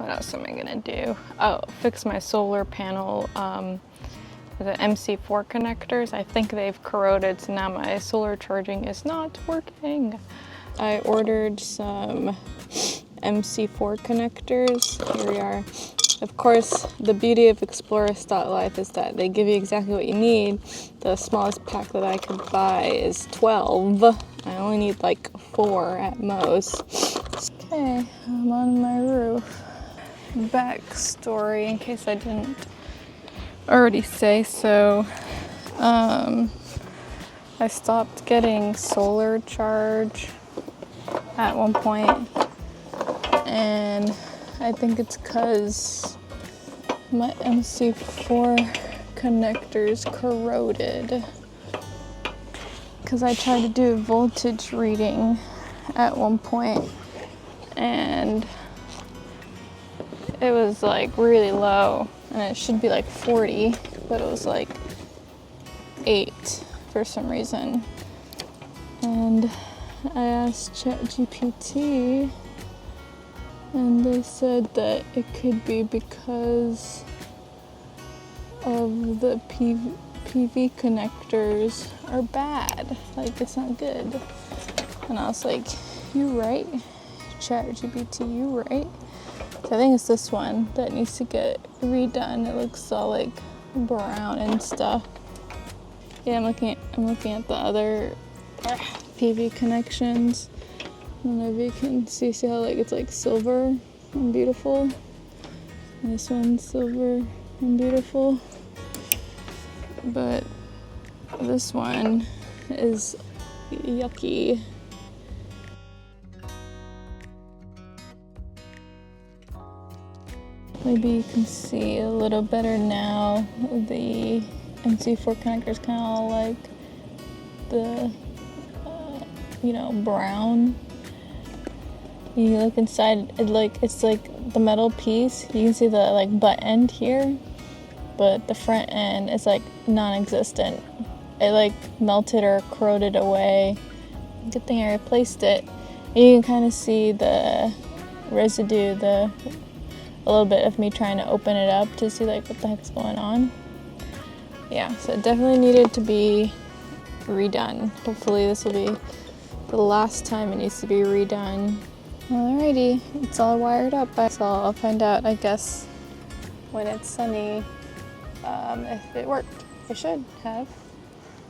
What else am I gonna do? Oh, fix my solar panel, the MC4 connectors. I think they've corroded, so now my solar charging is not working. I ordered some MC4 connectors. Here we are. Of course, the beauty of Explorer Life is that they give you exactly what you need. The smallest pack that I could buy is 12. I only need like 4 at most. Okay, I'm on my roof. Backstory, in case I didn't already say so. I stopped getting solar charge at one point, and I think it's because my MC4 connectors corroded. Because I tried to do a voltage reading at one point, and it was like really low, and it should be like 40, but it was like 8 for some reason. And I asked ChatGPT, and they said that it could be because of the PV connectors are bad, like it's not good. And I was like, you right, ChatGPT, you right. So I think it's this one that needs to get redone. It looks all like brown and stuff. Yeah, I'm looking at the other PV connections. I don't know if you can see how like it's like silver and beautiful. And this one's silver and beautiful. But this one is yucky. Maybe you can see a little better now. The MC4 connectors kind of all like the, brown. You look inside, it's like the metal piece. You can see the like butt end here, but the front end is like non-existent. It like melted or corroded away. Good thing I replaced it. And you can kind of see the residue, a little bit of me trying to open it up to see like what the heck's going on. Yeah, so it definitely needed to be redone. Hopefully this will be the last time it needs to be redone. Alrighty, it's all wired up. So I'll find out, I guess, when it's sunny, if it worked. It should have.